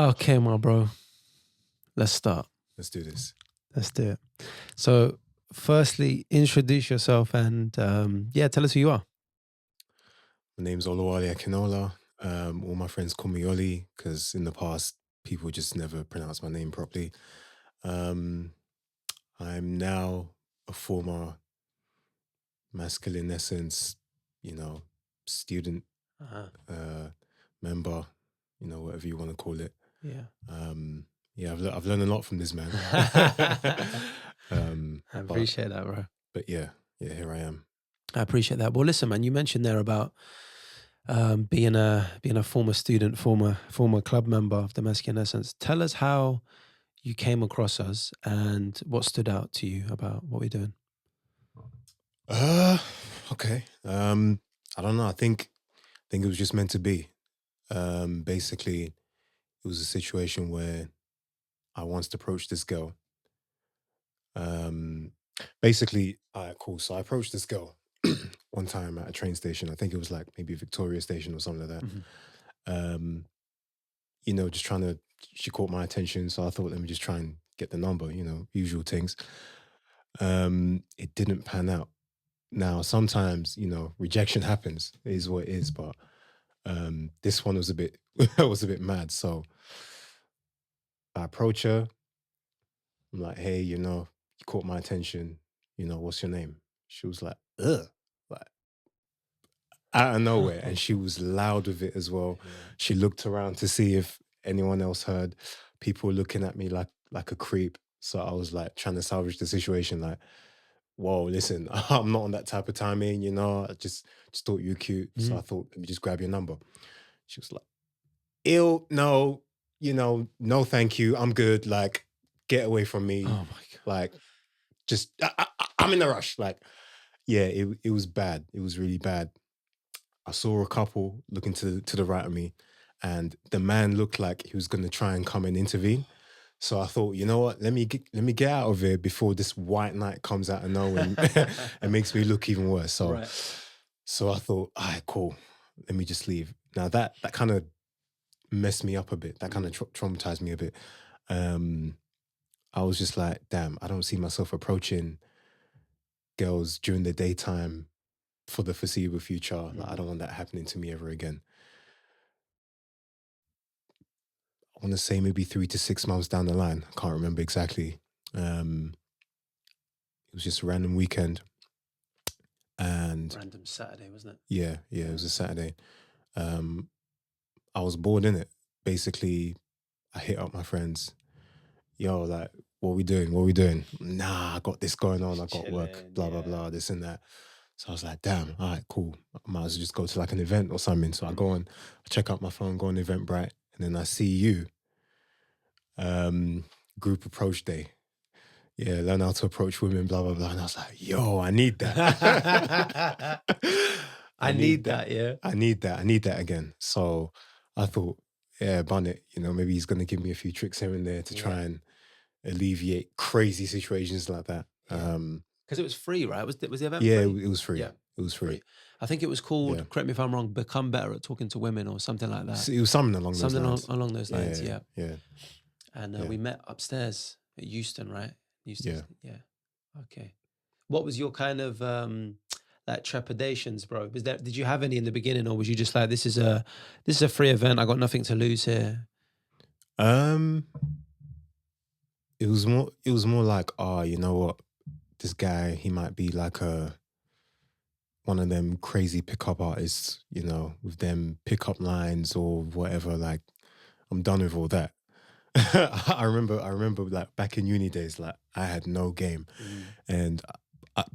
Okay, my bro. Let's start. Let's do this. Let's do it. So, firstly, introduce yourself and tell us who you are. My name's Oluwale Akinola. All my friends call me Ollie because in the past people just never pronounced my name properly. Um, I'm now a former Maskülen Essence, student, member, whatever you want to call it. Yeah. I've learned a lot from this man. I appreciate that, bro. But yeah, here I am. I appreciate that. Well, listen, man, you mentioned there about being a former student, former club member of the Maskülen Essence. Tell us how you came across us and what stood out to you about what we're doing. Okay. I don't know. I think it was just meant to be. Basically, it was a situation where I once approached this girl. Basically, all right, cool. So I approached this girl one time at a train station. I think it was like maybe Victoria Station or something like that. Mm-hmm. Just trying to, she caught my attention. So I thought, let me just try and get the number, usual things. It didn't pan out. Now, sometimes, rejection happens, it is what it is. But this one was a bit, mad. So I approach her. I'm like, hey, you caught my attention. What's your name? She was like, ugh. Like, out of nowhere. And she was loud with it as well. Yeah. She looked around to see if anyone else heard. People looking at me like a creep. So I was like trying to salvage the situation. Like, whoa, listen, I'm not on that type of timing, I just thought you were cute. So I thought, let me just grab your number. She was like, ew, no, no, thank you. I'm good. Like, get away from me. Oh my God. Like, just, I'm in a rush. Like, yeah, it was bad. It was really bad. I saw a couple looking to the right of me, and the man looked like he was going to try and come and intervene. So I thought, you know what? Let me get out of here before this white knight comes out of nowhere and makes me look even worse. So, so I thought, all right, cool. Let me just leave. Now that kind of messed me up a bit. That kind of traumatized me a bit. I was just like, damn, I don't see myself approaching girls during the daytime for the foreseeable future. Like, I don't want that happening to me ever again. I want to say maybe 3 to 6 months down the line. I can't remember exactly. It was just a random weekend. And random Saturday, wasn't it? Yeah, it was a Saturday. I was bored in it. Basically, I hit up my friends. Yo, like, what we doing? Nah, I got this going on. I got work, blah, blah, blah, this and that. So I was like, damn, all right, cool. I might as well just go to like an event or something. So I go on, I check out my phone, go on Eventbrite, and then I see you. Group approach day. Yeah, learn how to approach women, blah, blah, blah. And I was like, yo, I need that. I need that, yeah. I need that again. So I thought, yeah, bun it. Maybe he's going to give me a few tricks here and there to try and alleviate crazy situations like that. Because it was free, right? Was the event free? It was free. Yeah, it was free. I think it was called, correct me if I'm wrong, Become Better at Talking to Women or something like that. It was something along those lines. Along those lines, yeah. And Yeah. we met upstairs at Euston, right? Yeah. Okay. What was your kind of like trepidations, bro? Did you have any in the beginning, or was you just like, this is a free event, I got nothing to lose here? It was more like, you know what? This guy, he might be like one of them crazy pickup artists, with them pickup lines or whatever. Like, I'm done with all that. I remember like back in uni days, like I had no game, and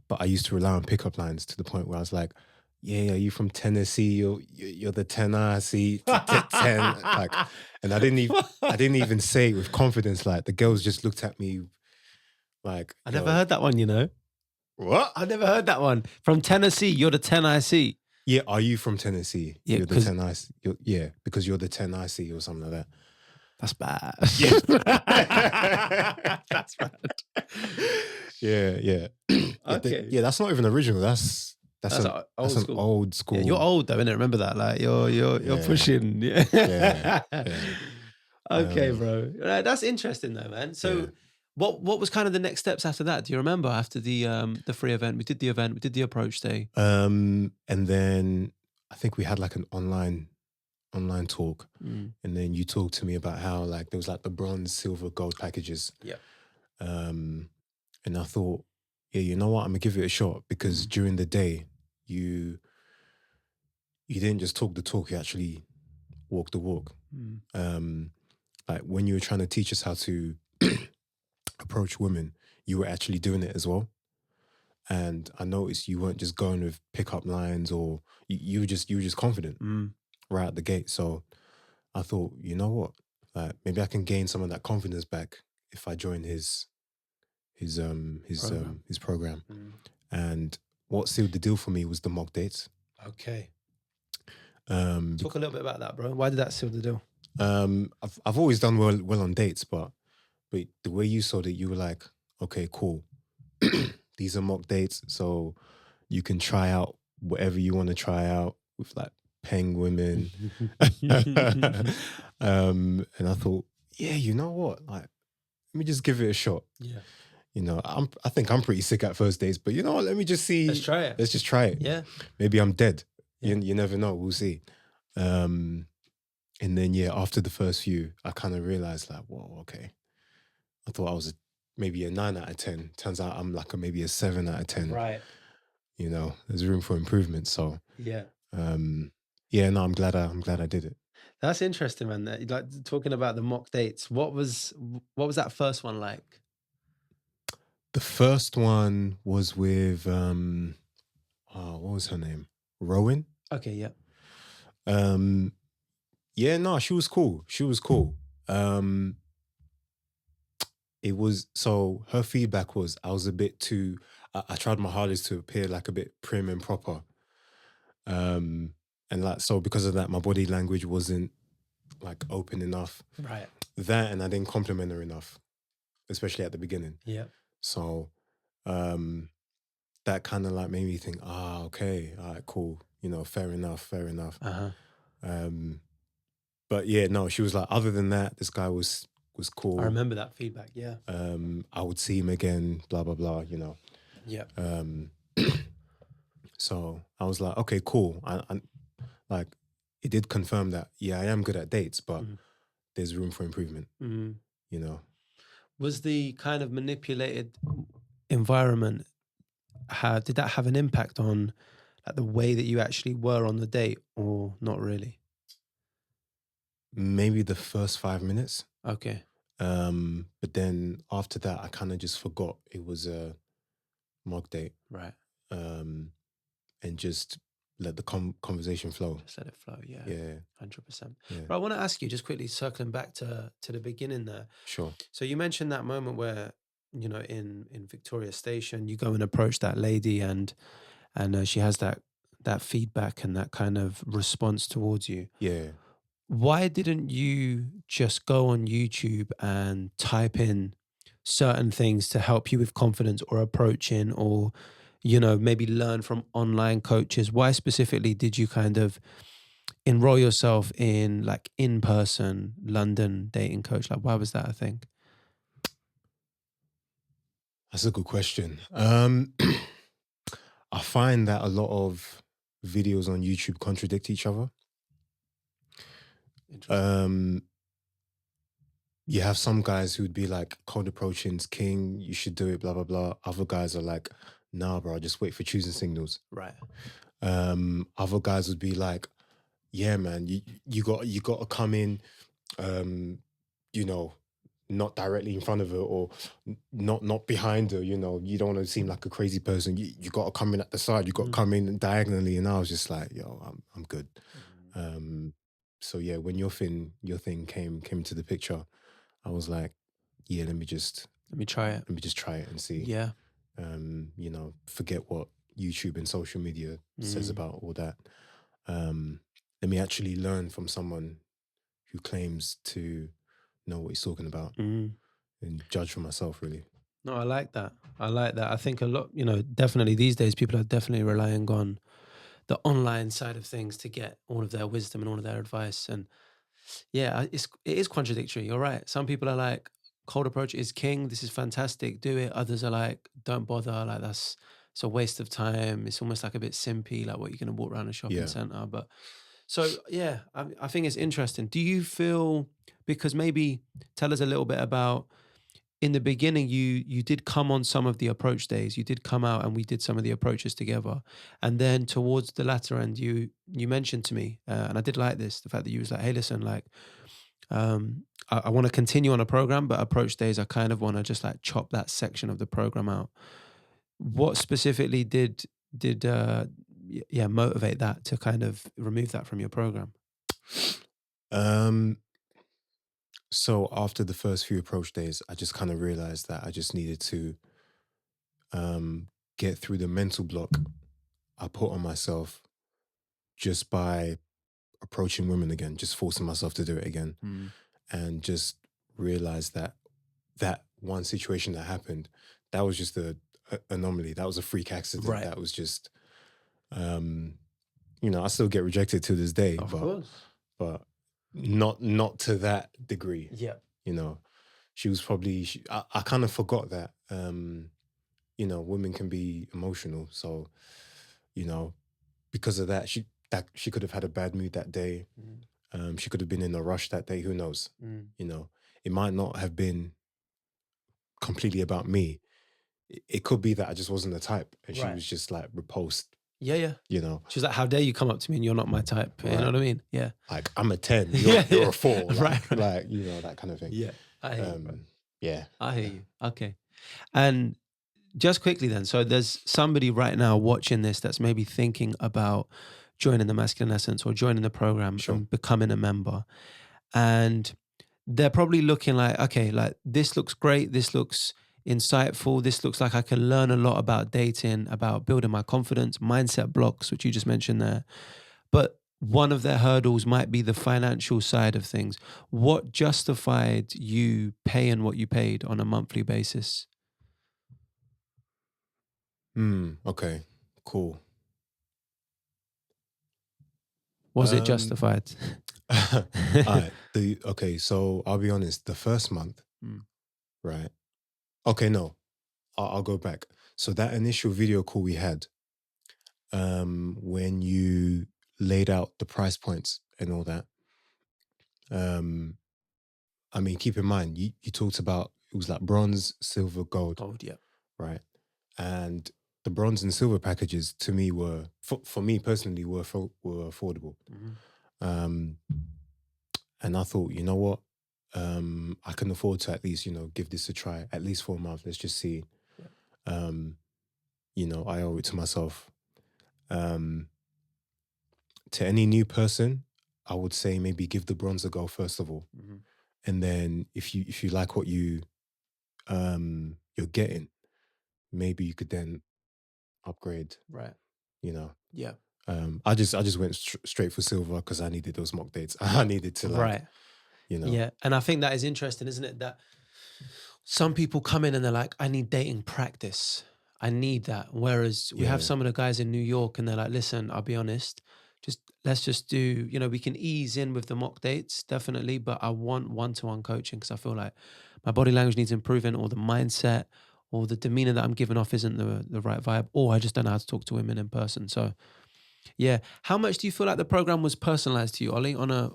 but I used to rely on pickup lines to the point where I was like, yeah, are you from Tennessee? You're the 10 I see 10 like, and I didn't even say it with confidence. Like, the girls just looked at me like, I never heard that one, What? I never heard that one. From Tennessee, you're the 10 I see. Yeah, are you from Tennessee? Yeah, you're the 10 I see. Yeah, because you're the 10 I see or something like that. That's bad. Yeah. That's bad. Yeah. Okay. Yeah, that's not even original. That's an old school. Yeah, you're old though, innit? Remember that? Like, you're pushing. Yeah. Yeah. Okay, Um, bro. That's interesting though, man. yeah. So what was kind of the next steps after that? Do you remember after the free event? We did the event, we did the approach day. And then I think we had like an online talk, Mm. and then you talked to me about how like there was like the bronze, silver, gold packages. Yep. Um, and I thought, yeah, you know what, I'm gonna give it a shot because Mm. during the day you didn't just talk the talk, you actually walk the walk. Mm. Um, like when you were trying to teach us how to approach women, you were actually doing it as well. And I noticed you weren't just going with pickup lines, or you were just confident Mm. right at the gate. So I thought, you know what, like maybe I can gain some of that confidence back if I join Program. his program. Mm. And what sealed the deal for me was the mock dates. Okay. Bec- Talk a little bit about that, bro. Why did that seal the deal? I've always done well on dates, but the way you saw it, you were like, okay, cool. These are mock dates, so you can try out whatever you want to try out with like paying women. And I thought, yeah, you know what? Like, let me just give it a shot. Yeah. You know, I think I'm pretty sick at first dates, but you know what? Let me just see. Let's try it. Let's just try it. Yeah. Maybe I'm dead. Yeah. You never know. We'll see. And then yeah, after the first few, I kind of realized like, whoa, okay. I thought I was maybe a 9 out of 10. Turns out I'm like maybe a 7 out of 10. Right. You know, there's room for improvement. So Yeah. yeah, no, I'm glad I did it. That's interesting, man. Like talking about the mock dates. What was that first one like? The first one was with what was her name? Rowan. Okay, yeah. Yeah, no, she was cool. She was cool. It was, so her feedback was I was a bit too. I tried my hardest to appear like a bit prim and proper. And like so because of that, my body language wasn't like open enough. Right. That, and I didn't compliment her enough, especially at the beginning. Yeah. So that kind of like made me think, okay, all right, cool. You know, fair enough. Uh-huh. But yeah, no, she was like, other than that, this guy was cool. I remember that feedback, yeah. I would see him again, blah, blah, blah, you know. Yeah. So I was like, okay, cool. I like, it did confirm that, yeah, I am good at dates, but there's room for improvement, you know. Was the kind of manipulated environment, did that have an impact on like the way that you actually were on the date, or not really? Maybe the first 5 minutes. Okay. But then after that, I kind of just forgot it was a mock date. Right. And just let the conversation flow. Just let it flow, yeah. Yeah. 100%. Yeah. But I want to ask you, just quickly circling back to the beginning there. Sure. So you mentioned that moment where, you know, in Victoria Station, you go and approach that lady, and she has that feedback and that kind of response towards you. Yeah. Why didn't you just go on YouTube and type in certain things to help you with confidence or approaching, or, you know, maybe learn from online coaches? Why specifically did you kind of enroll yourself in like in-person London dating coach? Like, why was that a thing? That's a good question. I find that a lot of videos on YouTube contradict each other. Interesting. You have some guys who'd be like, cold approaching's king, you should do it, blah, blah, blah. Other guys are like, nah, bro, just wait for choosing signals. Right. Other guys would be like, yeah, man, you got to come in, you know, not directly in front of her, or not behind her, you know, you don't want to seem like a crazy person. You got to come in at the side, you got to come in diagonally. And I was just like, yo, I'm good. So yeah, when your thing came to the picture, I was like, yeah, let me just try it. Let me just try it and see. Yeah. You know, forget what YouTube and social media says about all that. Let me actually learn from someone who claims to know what he's talking about, and judge for myself, really. No, I like that. I think a lot, you know, definitely these days people are definitely relying on the online side of things to get all of their wisdom and all of their advice. And Yeah, it is contradictory. You're right. Some people are like, cold approach is king. This is fantastic. Do it. Others are like, don't bother. Like it's a waste of time. It's almost like a bit simpy. Like what you're going to walk around a shopping Yeah. center. But so yeah, I think it's interesting. Do you feel, because maybe tell us a little bit about, in the beginning you did come on some of the approach days, you did come out and we did some of the approaches together, and then towards the latter end you mentioned to me, and I did like this, the fact that you was like, hey listen, like I want to continue on a program, but approach days I kind of want to just like chop that section of the program out. What specifically did motivate that to kind of remove that from your program? Um, so after the first few approach days, I just kind of realized that I just needed to um get through the mental block I put on myself just by approaching women again, just forcing myself to do it again, Mm. and just realize that that one situation that happened, that was just a anomaly. That was a freak accident. Right. That was just, um, I still get rejected to this day, Of but course. but not to that degree. Yeah. You know, she was probably. I kind of forgot that. Women can be emotional, so you know, because of that, she could have had a bad mood that day. Mm. She could have been in a rush that day. Who knows? Mm. You know, it might not have been completely about me. It could be that I just wasn't the type, and she Right. was just like repulsed. Yeah, yeah. You know, She was like, "How dare you come up to me and you're not my type?" You know right? what I mean? Yeah. Like I'm a 10, Yeah, you're yeah. a 4, Right, right. like that kind of thing. Yeah. I hear you, bro. Yeah, I hear yeah, you. Okay. And just quickly then, so there's somebody right now watching this that's maybe thinking about joining the Masculine Essence or joining the program sure. and becoming a member. And they're probably looking like, okay, like this looks great. This looks insightful. This looks like I can learn a lot about dating, about building my confidence, mindset blocks, which you just mentioned there. But one of their hurdles might be the financial side of things. What justified you paying what you paid on a monthly basis? Okay, cool. Was it Um, justified? all right. Okay, so I'll be honest. The first month, Mm. right? Okay, no, I'll go back. So that initial video call we had, when you laid out the price points and all that, um, I mean, keep in mind, you talked about it was like bronze, silver, gold, Gold, yeah. right? And the bronze and silver packages to me were, for me personally, were affordable. Mhm. Um, and I thought, you know what? I can afford to at least, give this a try, at least for a month. Let's just see. Yeah. Um, I owe it to myself. Um, to any new person, I would say maybe give the bronze a go first of all. Mhm. And then if you like what you're getting, maybe you could then upgrade, Right. you know. Yeah. I just went straight for silver because I needed those mock dates. I needed to like, Right. you know, Yeah. And I think that is interesting, isn't it? That some people come in and they're like, I need dating practice. I need that. Whereas we have yeah, some of the guys in New York and they're like, listen, I'll be honest, let's just do, we can ease in with the mock dates, definitely, but I want one-to-one coaching because I feel like my body language needs improving, or the mindset or the demeanor that I'm giving off isn't the right vibe, or I just don't know how to talk to women in person. So yeah. How much do you feel like the program was personalized to you, Ollie, on an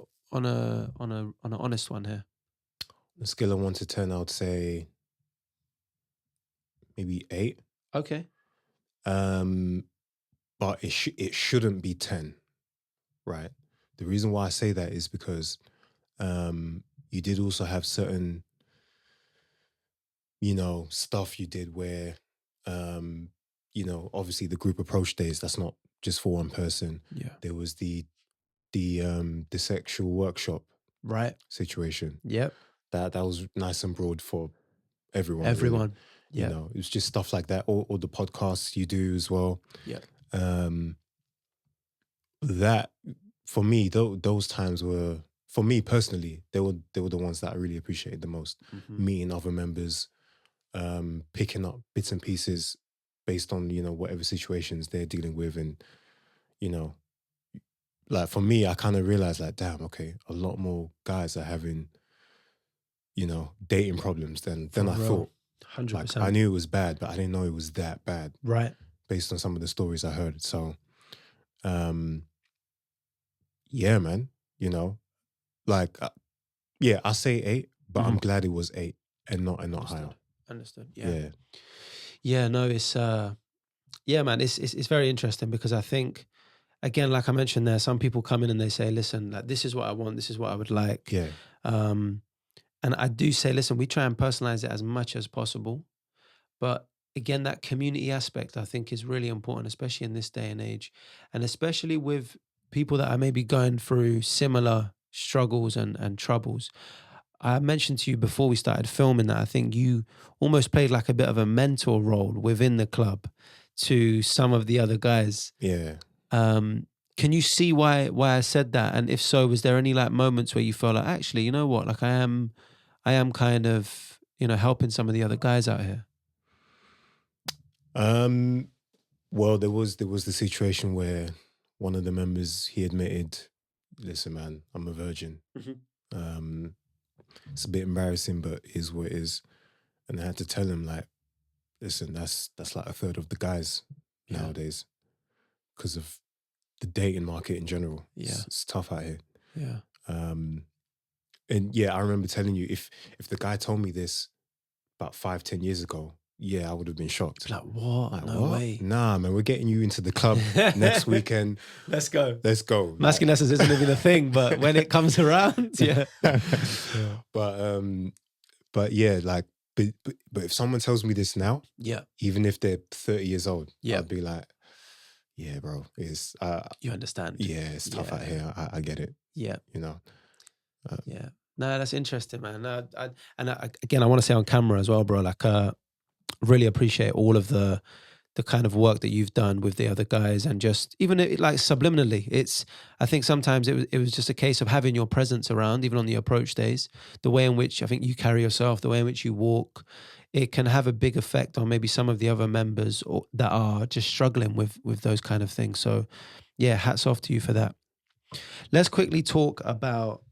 honest one here? the scale of 1 to 10, I would say maybe 8. Okay. Um, but it shouldn't be 10, right? The reason why I say that is because you did also have certain, stuff you did where, obviously the group approach days, that's not just for one person. Yeah. There was the sexual workshop Right. situation. Yep. That was nice and broad for everyone, really. Everyone. Yep. It was just stuff like that, or the podcasts you do as well. Yep. Um, that for me, those times were, for me personally, they were the ones that I really appreciated the most. Mhm. Meeting other members, picking up bits and pieces based on whatever situations they're dealing with, and you know like for me, I kind of realized like, damn, okay, a lot more guys are having, dating problems than For I real. thought. Like 100%. I knew it was bad, but I didn't know it was that bad Right. based on some of the stories I heard. So, um, yeah, man, like, yeah, I say 8, but I'm Mhm. glad it was 8 and not higher. Understood. Understood. Yeah. Yeah. Yeah, no, it's yeah, man, it's very interesting because I think, again, like I mentioned there, some people come in and they say, listen, like this is what I want, this is what I would like. Yeah. Um, and I do say, listen, we try and personalize it as much as possible. But again, that community aspect I think is really important, especially in this day and age. And especially with people that are maybe going through similar struggles and troubles. I mentioned to you before we started filming that I think you almost played like a bit of a mentor role within the club to some of the other guys. Yeah. Um, can you see why I said that? And if so, was there any like moments where you felt like, actually, you know what, like I am kind of, helping some of the other guys out here? Um, well, there was the situation where one of the members, he admitted, listen, man, I'm a virgin. Mhm. Um, it's a bit embarrassing, but it is what it is. And I had to tell him like, listen, that's like a third of the guys Yeah. nowadays because of the dating market in general. Yeah. It's tough out here. Yeah. Um, and yeah, I remember telling you, if the guy told me this about 5-10 years ago, yeah, I would have been shocked. Like, what? Like, No what? way. Nah, man, we're getting you into the club next weekend. Let's go. Let's go. Maskülen Essence isn't even a thing, but when it comes around, yeah. But yeah, like, but if someone tells me this now, Yeah. even if they're 30 years old, Yeah. I'd be like, yeah, bro, it's You understand. yeah, it's tough out Yeah. here. I get it. Yeah. Uh, Yeah. No, that's interesting, man. Again, I want to say on camera as well, bro, like, really appreciate all of the kind of work that you've done with the other guys, and just even like subliminally, I think sometimes it was just a case of having your presence around, even on the approach days, the way in which I think you carry yourself, the way in which you walk, it can have a big effect on maybe some of the other members that are just struggling with those kind of things. So yeah, hats off to you for that. Let's quickly talk about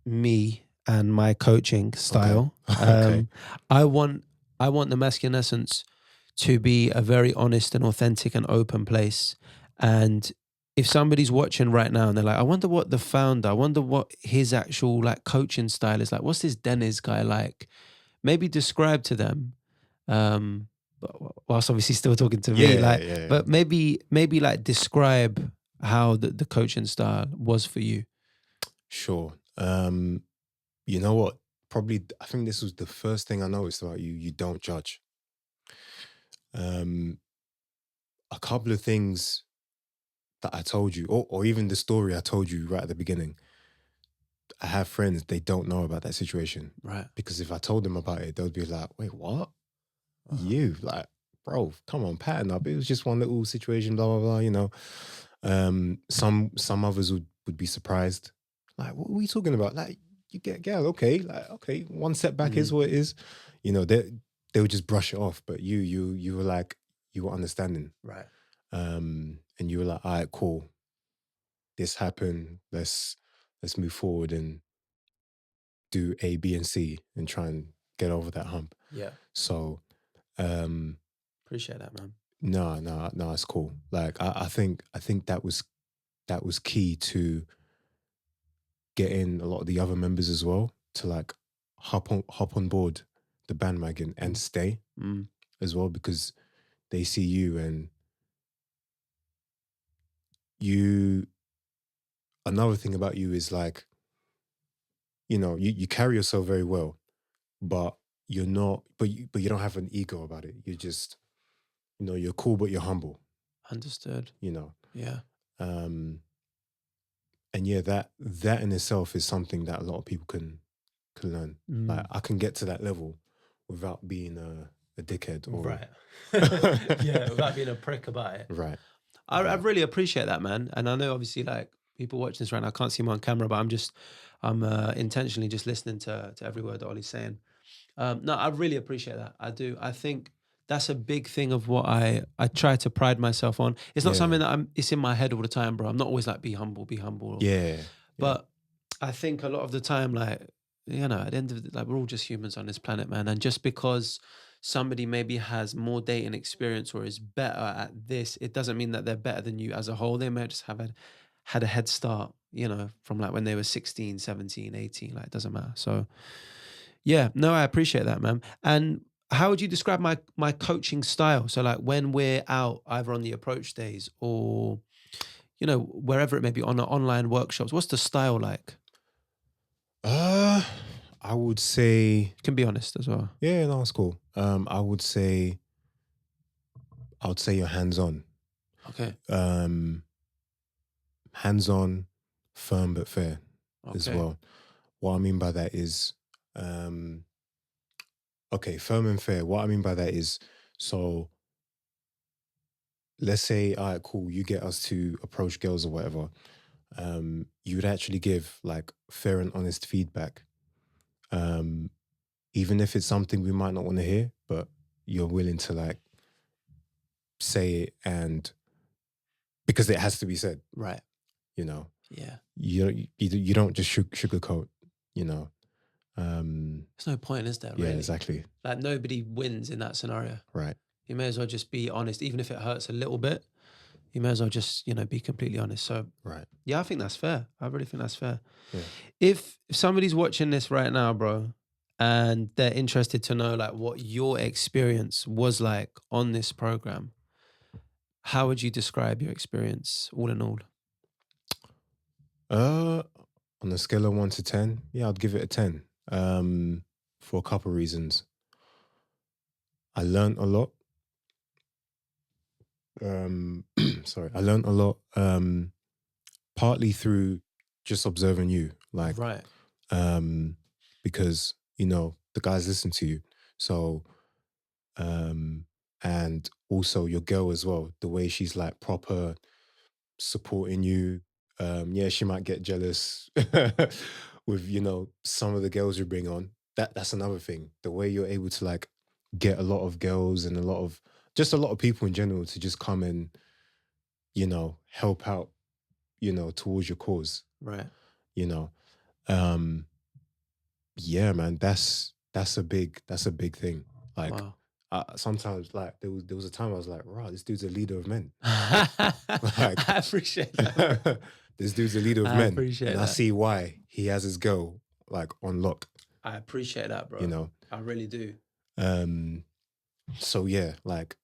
me and my coaching style. Okay. I want the Maskülen Essence to be a very honest and authentic and open place. And if somebody's watching right now and they're like, I wonder what the founder, I wonder what his actual like coaching style is like. What's this Dennis guy like? Maybe describe to them. Whilst obviously still talking to me, like, yeah. but maybe like describe how the coaching style was for you. Sure. You know what? Probably, I think this was the first thing I noticed about you. You don't judge. A couple of things that I told you, or even the story I told you right at the beginning. I have friends, they don't know about that situation. Right. Because if I told them about it, they'll be like, wait, what? Uh-huh. You? Like, bro, come on, pattern up. It was just one little situation, blah, blah, blah, Some others would be surprised. Like, what are we talking about? Like, you get girl, okay. Like, okay, one setback is what it is. They would just brush it off. But you were like, you were understanding. Right. And you were like, all right, cool. This happened. Let's move forward and do A, B, and C and try and get over that hump. Yeah. So, Appreciate that, man. no, it's cool. Like I think that was key to getting a lot of the other members as well to like hop on board the bandwagon and stay as well, because they see you and you. Another thing about you is like, you carry yourself very well, but you're not, but you don't have an ego about it. You're just, you're cool, but you're humble. Understood. Yeah. And yeah, that in itself is something that a lot of people can learn. Like I can get to that level without being a dickhead or Right. Yeah, without being a prick about it. right. I really appreciate that, man. And I know obviously like people watching this right now can't see me on camera, but I'm intentionally just listening to every word that Ollie's saying. No, I really appreciate that. I do. I think that's a big thing of what I try to pride myself on. It's not Yeah. something that it's in my head all the time, bro. I'm not always like, be humble. Yeah. But I think a lot of the time, like, you know, at the end of the, like, we're all just humans on this planet, man. And just because somebody maybe has more dating experience or is better at this, it doesn't mean that they're better than you as a whole. They may just have had a head start, you know, from like when they were 16, 17, 18, like it doesn't matter. So yeah, no, I appreciate that, man. And how would you describe my coaching style? So like when we're out either on the approach days or, you know, wherever it may be on online workshops, what's the style like? I would say, You can be honest as well. yeah, no, it's cool. I would say you're hands-on. Okay. Hands-on, firm but fair as Okay. well. What I mean by that is, okay, firm and fair. What I mean by that is, so let's say, all right, cool, you get us to approach girls or whatever. You would actually give like fair and honest feedback. Even if it's something we might not want to hear, but you're willing to like say it, and because it has to be said, Right. you know. Yeah. You don't just sugarcoat, you know. There's no point, is there? Yeah, Really? exactly. Like nobody wins in that scenario. Right. You may as well just be honest, even if it hurts a little bit. You may as well just, you know, be completely honest. So Right. yeah, I think that's fair. I really think that's fair. Yeah. If somebody's watching this right now, bro, and they're interested to know like what your experience was like on this program, how would you describe your experience all in all? On a scale of 1 to 10, yeah, I'd give it a 10. For a couple of reasons. I learned a lot. Sorry, I learned a lot. Partly through just observing you, like, Right. because you know the guys listen to you, so and also your girl as well. The way she's like proper supporting you. Yeah, she might get jealous with, you know, some of the girls you bring on. That's another thing. The way you're able to like get a lot of girls and a lot of people in general to just come and, you know, help out, you know, towards your cause, Right. you know. Yeah, man, that's a big thing. Like, Wow. sometimes like there was a time I was like, right, this dude's a leader of men. I appreciate that. This dude's a leader of I men, appreciate and I that. see why he has his girl like on lock. I appreciate that, bro. You know, I really do. so yeah, like,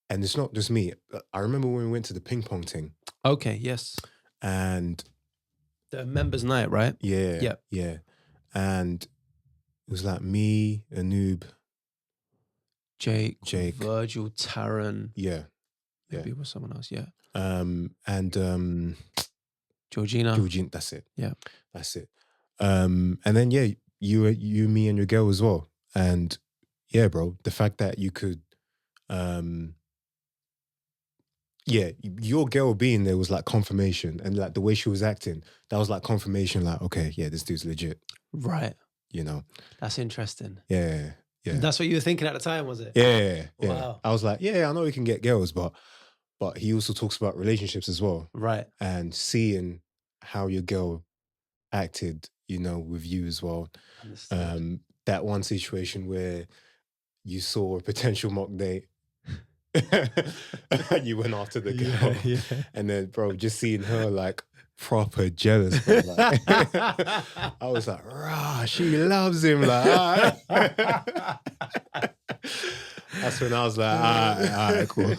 and it's not just me. I remember when we went to the ping pong thing, Okay, yes. and The members' night, right? yeah, Yep. yeah, and it was like me, Anub, Jake, Jake. Virgil, Taron. yeah, Maybe it was someone else, yeah. and Georgina. Georgine, that's it. Yeah. That's it. And then yeah, you, me, and your girl as well. And yeah, bro, the fact that you could, yeah, your girl being there was like confirmation, and like the way she was acting, that was like confirmation. Like, okay, yeah, this dude's legit. Right. You know. That's interesting. Yeah. Yeah. That's what you were thinking at the time, was it? Yeah. Wow. I was like, yeah, I know we can get girls, but he also talks about relationships as well. Right. And seeing how your girl acted, you know, with you as well. Understood. That one situation where you saw a potential mock date and you went after the girl. Yeah. And then, bro, just seeing her like proper jealous, bro. Like, I was like, rah, she loves him. Like, that's when I was like, all right, cool.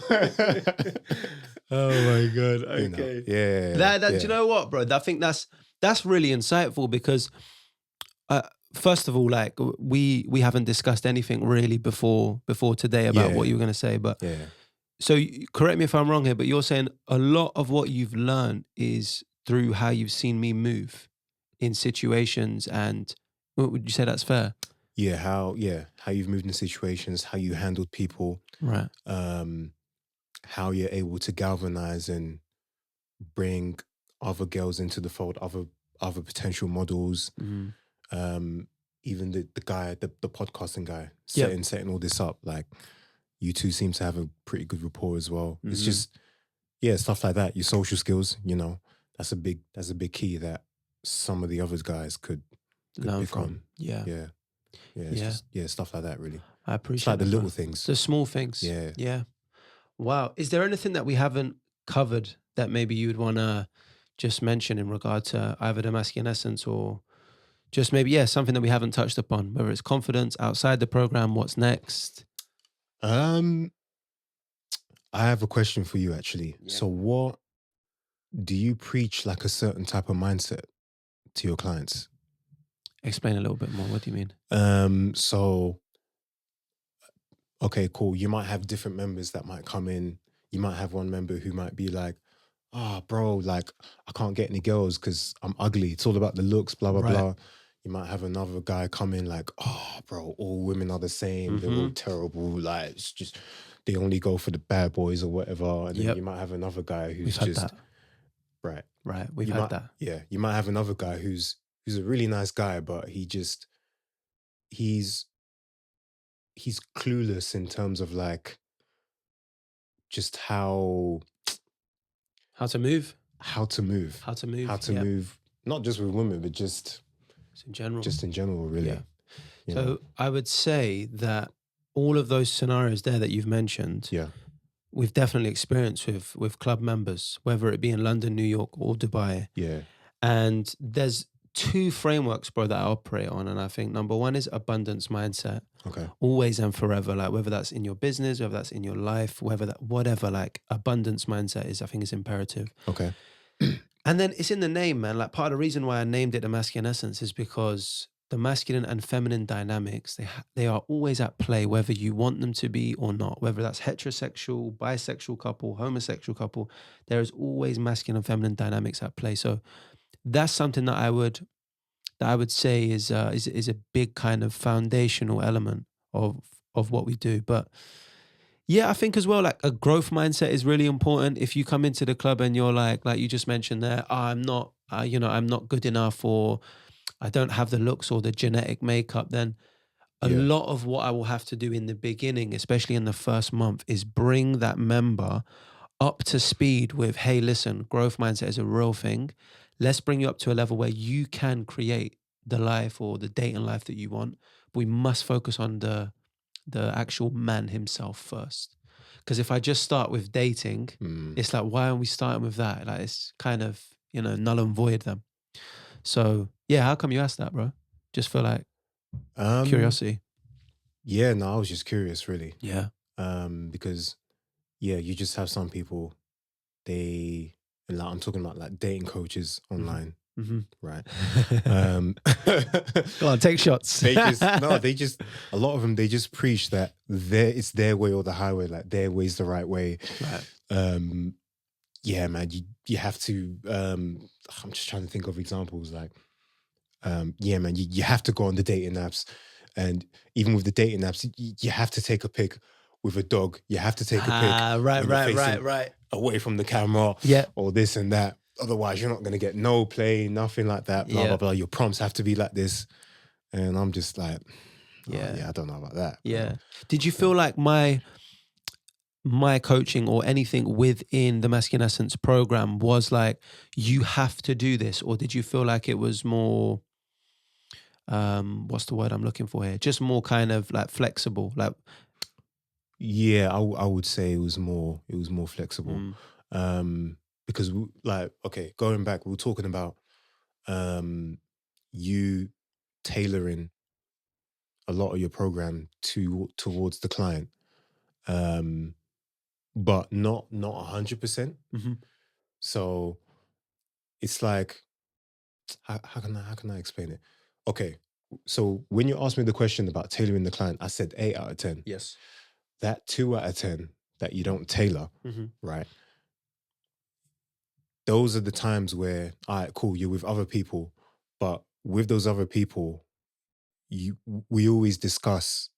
Oh my God. Okay. You know, yeah. That yeah. Do you know what, bro? I think that's really insightful because first of all, like we haven't discussed anything really before today about what you were going to say, but yeah. So correct me if I'm wrong here, but you're saying a lot of what you've learned is through how you've seen me move in situations, and would you say that's fair? Yeah, how you've moved in situations, how you handled people, Right. How you're able to galvanize and bring other girls into the fold, other potential models. Mm-hmm. Even the guy, the podcasting guy, Yep. setting all this up, like, you two seem to have a pretty good rapport as well. It's Mhm. just, yeah, stuff like that. Your social skills, that's a big key that some of the other guys could Learn pick from. on. Yeah. Yeah. Yeah. It's Yeah. just, yeah, stuff like that really. I It's appreciate like the that, little bro. things. The small things. Yeah. Yeah. Wow. Is there anything that we haven't covered that maybe you'd want to just mention in regard to either the Maskülen Essence or just maybe, yeah, something that we haven't touched upon, whether it's confidence outside the program, what's next? Um, I have a question for you actually. Yeah. So what do you preach like a certain type of mindset to your clients? Explain a little bit more. What do you mean? So okay, cool. You might have different members that might come in. You might have one member who might be like, "Ah, bro, like I can't get any girls because I'm ugly. It's all about the looks, blah blah Right. blah." You might have another guy come in like, "Oh, bro, all women are the same. They're all Mm-hmm. terrible. Like it's just they only go for the bad boys or whatever." And then Yep. you might have another guy We've who's had just that. right. Right. We've You had might that. yeah. You might have another guy who's a really nice guy, but he's he's clueless in terms of like just How to move. how to move, How to how move. to Yeah. move, not just with women, but In general. just in general, really. Yeah. You know, So I would say that all of those scenarios there that you've mentioned, yeah, we've definitely experienced with club members, whether it be in London, New York, or Dubai. yeah, And there's two frameworks, bro, that I operate on. And I think number one is abundance mindset, okay, always and forever. Like whether that's in your business, whether that's in your life, whatever, like abundance mindset is, I think is imperative. okay, And then it's in the name, man. Like part of the reason why I named it the Masculine Essence is because the masculine and feminine dynamics, they are always at play, whether you want them to be or not, whether that's heterosexual, bisexual couple, homosexual couple, there is always masculine and feminine dynamics at play. So that's something that I would say is a big kind of foundational element of what we do. But yeah, I think as well, like a growth mindset is really important. If you come into the club and you're like you just mentioned there, "Oh, I'm not, I'm not good enough, or I don't have the looks or the genetic makeup," then a yeah, lot of what I will have to do in the beginning, especially in the first month, is bring that member up to speed with, hey, listen, growth mindset is a real thing. Let's bring you up to a level where you can create the life or the dating life that you want. But we must focus on the actual man himself first. Because if I just start with dating, mm. it's like, why aren't we starting with that? Like it's kind of, null and void them. So yeah, how come you asked that, bro? Just for like um, curiosity. yeah. No, I was just curious, really, Yeah. because yeah, you just have some people they, and like I'm talking about like dating coaches Hmm. online, Hmm. right? Um, Go on, take shots. they just no, they just a lot of them they just preach that it's their way or the highway, like their way's the right way. Right. Um, yeah, man, you have to. I'm just trying to think of examples. Like, yeah, man, you have to go on the dating apps, and even with the dating apps, you have to take a pic with a dog. You have to take a pic Right, when you're right, facing right, right. away from the camera, Yeah. or this and that. Otherwise, you're not going to get no play, nothing like that. Blah blah Yeah. blah. Your prompts have to be like this, and I'm just like, oh Yeah. yeah, I don't know about that, bro. Yeah. Did you feel like my coaching or anything within the Masculine Essence program was like, you have to do this? Or did you feel like it was more, what's the word I'm looking for here? Just more kind of like flexible, like, Yeah, I would say it was more flexible, mm, because like okay, going back, we were talking about um, you tailoring a lot of your program towards the client, um, but not 100%. mhm. So it's like how can I explain it? Okay, so when you asked me the question about tailoring the client, I said 8 out of 10. Yes. That 2 out of 10 that you don't tailor, Hmm. right? Those are the times where, all right, cool, you're with other people, but with those other people, you we always discuss,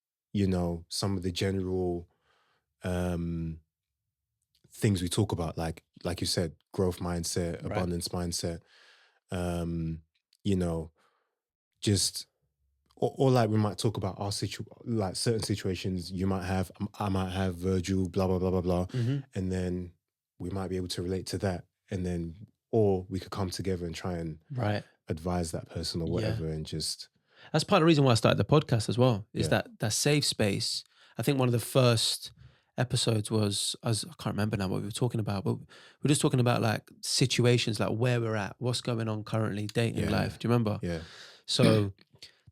some of the general um things we talk about, like you said, growth mindset, Right. abundance mindset, um, you know, just or like we might talk about our like certain situations you might have, I might have Virgil, blah blah blah blah blah, and then we might be able to relate to that, and then or we could come together and try and Right. advise that person or whatever, and just That's part of the reason why I started the podcast as well, is Yeah. that safe space. I think one of the first episodes was, I can't remember now what we were talking about, but we're just talking about like situations, like where we're at, what's going on currently, dating Yeah. life. Do you remember? Yeah. So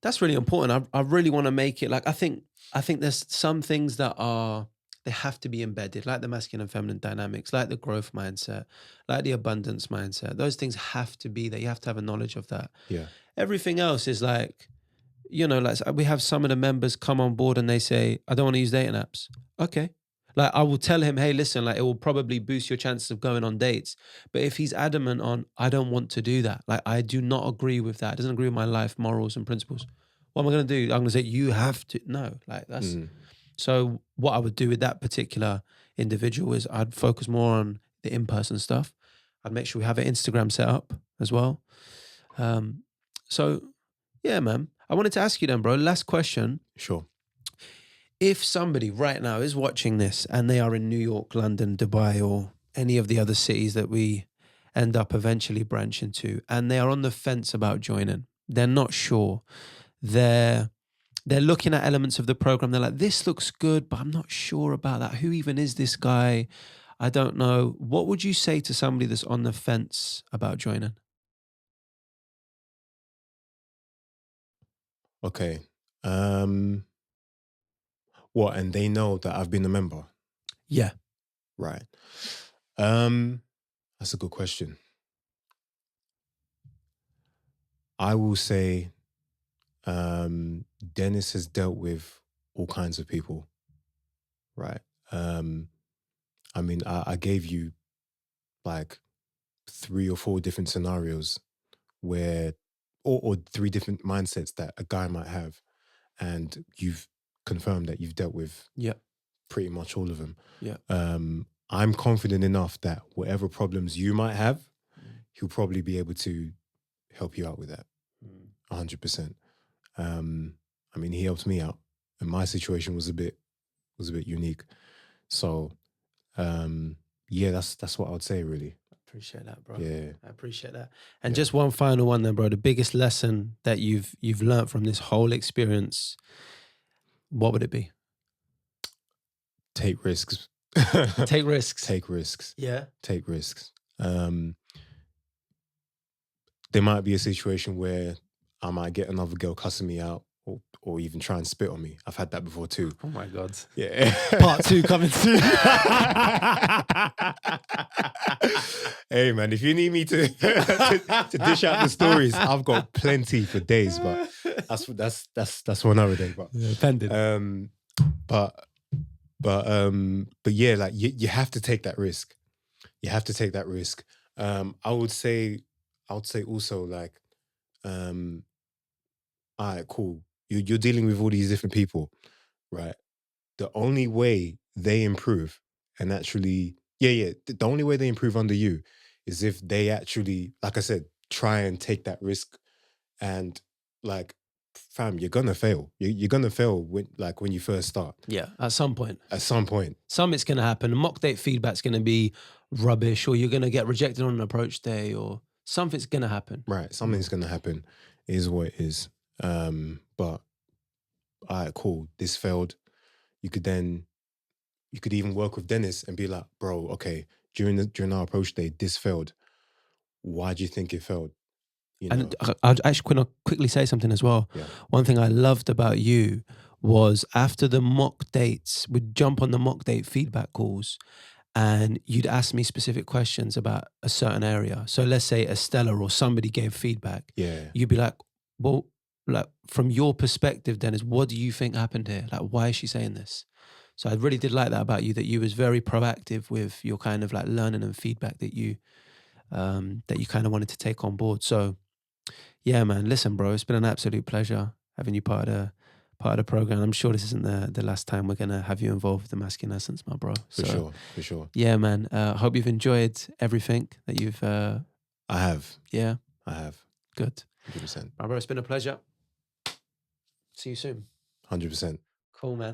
that's really important. I really want to make it like, I think there's some things that they have to be embedded, like the masculine and feminine dynamics, like the growth mindset, like the abundance mindset. Those things have to be there. You have to have a knowledge of that. Yeah. Everything else is like, like we have some of the members come on board and they say, I don't want to use dating apps. Okay. Like I will tell him, hey, listen, like it will probably boost your chances of going on dates. But if he's adamant on, I don't want to do that, like I do not agree with that, it doesn't agree with my life morals and principles, what am I going to do? I'm going to say, you have to. No, like that's. So what I would do with that particular individual is I'd focus more on the in-person stuff. I'd make sure we have an Instagram set up as well. So yeah, man. I wanted to ask you then, bro, last question. Sure. If somebody right now is watching this and they are in New York, London, Dubai, or any of the other cities that we end up eventually branching to, and they are on the fence about joining, they're not sure, they're looking at elements of the program, they're like, this looks good, but I'm not sure about that. Who even is this guy? I don't know. What would you say to somebody that's on the fence about joining? Okay. What? And they know that I've been a member? Yeah. Right. That's a good question. I will say, Dennis has dealt with all kinds of people. Right. I mean, I gave you like 3 or 4 different scenarios where, or 3 different mindsets that a guy might have, and you've confirmed that you've dealt with Yeah. pretty much all of them. Yeah. I'm confident enough that whatever problems you might have, he'll probably be able to help you out with that. 100%. I mean, he helped me out, and my situation was a bit unique. So, yeah, that's what I would say, really. Appreciate that, bro. Yeah. I appreciate that. And just one final one then, bro. The biggest lesson that you've learned from this whole experience, what would it be? Take risks. Take risks. Take risks. Yeah. Take risks. There might be a situation where I might get another girl cussing me out, or even try and spit on me. I've had that before too. Oh my God. Yeah. Part 2 coming soon. Hey man, if you need me to dish out the stories, I've got plenty for days. But that's one other day. But pending. But yeah, like you have to take that risk. You have to take that risk. I would say also like, all right, cool. You're dealing with all these different people, right? The only way they improve, and actually, the only way they improve under you is if they actually, like I said, try and take that risk. And like, fam, you're gonna fail. You're gonna fail when you first start. Yeah, at some point. At some point. It's going to happen. Mock date feedback's going to be rubbish, or you're going to get rejected on an approach day, or something's going to happen. Right, something's going to happen. It is what it is. But, all right, cool. This failed. You could even work with Dennis and be like, bro, okay, during our approach day, this failed. Why do you think it failed? And I'd actually quickly say something as well. Yeah. One thing I loved about you was after the mock dates, we'd jump on the mock date feedback calls and you'd ask me specific questions about a certain area. So let's say Estella or somebody gave feedback. Yeah. You'd be like, well, like from your perspective, Dennis, what do you think happened here? Like, why is she saying this? So I really did like that about you, that you was very proactive with your kind of like learning and feedback that you kind of wanted to take on board. So yeah, man, listen, bro, it's been an absolute pleasure having you part of the program. I'm sure this isn't the last time we're going to have you involved with the Maskülen Essence, my bro. For sure. Yeah, man. Hope you've enjoyed everything that you've... I have. Yeah? I have. Good. 100%. My bro, it's been a pleasure. See you soon. 100%. Cool, man.